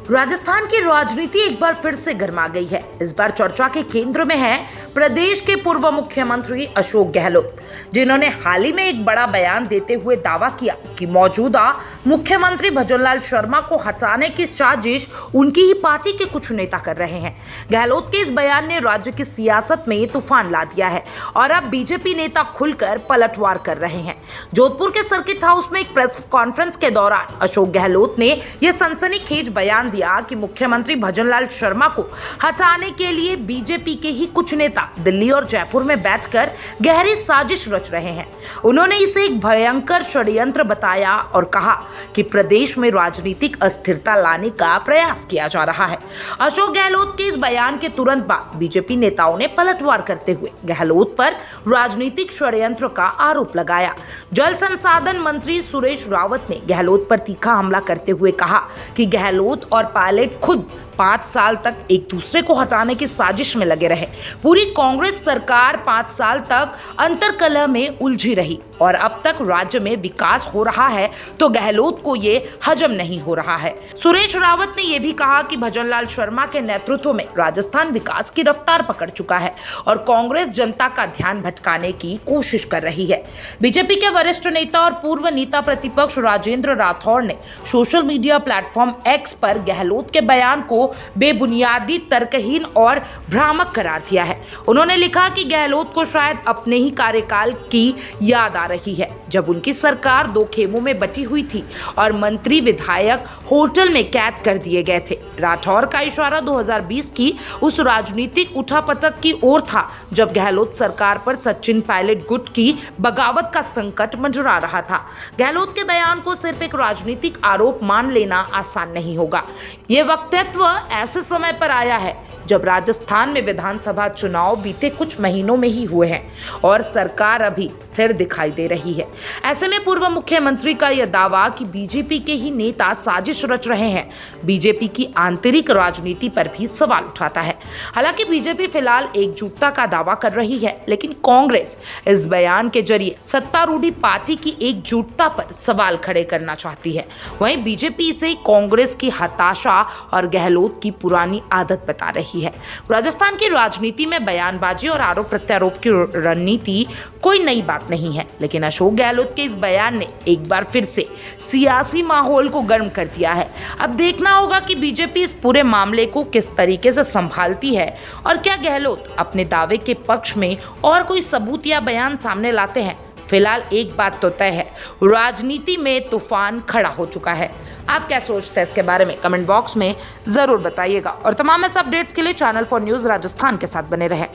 राजस्थान की राजनीति एक बार फिर से गर्मा गई है। इस बार चर्चा के केंद्र में है प्रदेश के पूर्व मुख्यमंत्री अशोक गहलोत, जिन्होंने हाल ही में एक बड़ा बयान देते हुए दावा किया कि मौजूदा मुख्यमंत्री भजनलाल शर्मा को हटाने की साजिश उनकी ही पार्टी के कुछ नेता कर रहे हैं। गहलोत के इस बयान ने राज्य की सियासत में तूफान ला दिया है और अब बीजेपी नेता खुलकर पलटवार कर रहे हैं। जोधपुर के सर्किट हाउस में एक प्रेस कॉन्फ्रेंस के दौरान अशोक गहलोत ने यह सनसनीखेज बयान दिया कि मुख्यमंत्री भजनलाल शर्मा को हटाने के लिए बीजेपी के ही कुछ नेता दिल्ली और जयपुर में बैठकर गहरी साजिश रच रहे हैं। उन्होंने इसे एक भयंकर षड्यंत्र बताया और कहा कि प्रदेश में राजनीतिक अस्थिरता लाने का प्रयास किया जा रहा है। अशोक गहलोत के इस बयान के तुरंत बाद बीजेपी नेताओं ने पलटवार करते हुए गहलोत पर राजनीतिक षड्यंत्र का आरोप लगाया। जल संसाधन मंत्री सुरेश रावत ने गहलोत पर तीखा हमला करते हुए कहा कि गहलोत और पायलट खुद 5 साल तक एक दूसरे को हटाने की साजिश में लगे रहे। पूरी कांग्रेस सरकार 5 साल तक अंतर्कलह में उलझी रही और अब तक राज्य में विकास हो रहा है तो गहलोत को ये हजम नहीं हो रहा है। सुरेश रावत ने यह भी कहा कि भजनलाल शर्मा के नेतृत्व में राजस्थान विकास की रफ्तार पकड़ चुका है और कांग्रेस जनता का ध्यान भटकाने की कोशिश कर रही है। बीजेपी के वरिष्ठ नेता और पूर्व नेता प्रतिपक्ष राजेंद्र राठौड़ ने सोशल मीडिया प्लेटफॉर्म एक्स पर गहलोत के बयान को बेबुनियादी, तर्कहीन और भ्रामक करार दिया है। उन्होंने लिखा कि गहलोत को शायद अपने ही कार्यकाल की याद आ रही है, जब उनकी सरकार 2 खेमों में बटी हुई थी और मंत्री विधायक होटल में कैद कर दिए गए थे। राठौर का इशारा 2020 की उस राजनीतिक उठापटक की ओर था जब गहलोत सरकार पर सचिन पायलट गुट की बगावत का संकट मंडरा रहा था। गहलोत के बयान को सिर्फ एक राजनीतिक आरोप मान लेना आसान नहीं होगा। ये वक्तव्य ऐसे समय पर आया है जब राजस्थान में विधानसभा चुनाव बीते कुछ महीनों में ही हुए हैं और सरकार अभी स्थिर दिखाई दे रही है। ऐसे में पूर्व मुख्यमंत्री का यह दावा कि बीजेपी के ही नेता साजिश रच रहे हैं बीजेपी की आंतरिक राजनीति पर भी सवाल उठाता है। हालांकि बीजेपी फिलहाल एकजुटता का दावा कर रही है, लेकिन कांग्रेस इस बयान के जरिए सत्तारूढ़ पार्टी की एकजुटता पर सवाल खड़े करना चाहती है। वहीं बीजेपी इसे कांग्रेस की हताशा और गहलोत की पुरानी आदत बता रही है। राजस्थान की राजनीति में बयानबाजी और आरोप प्रत्यारोप की रणनीति कोई नई बात नहीं है, लेकिन अशोक गहलोत के इस बयान ने एक बार फिर से सियासी माहौल को गर्म कर दिया है। अब देखना होगा कि बीजेपी इस पूरे मामले को किस तरीके से संभालती है और क्या गहलोत अपने दावे के पक्ष में और कोई सबूत या बयान सामने लाते हैं। फिलहाल एक बात तो तय है, राजनीति में तूफान खड़ा हो चुका है। आप क्या सोचते हैं इसके बारे में कमेंट बॉक्स में जरूर बताइएगा और तमाम ऐसे अपडेट्स के लिए चैनल फॉर न्यूज़ राजस्थान के साथ बने रहें।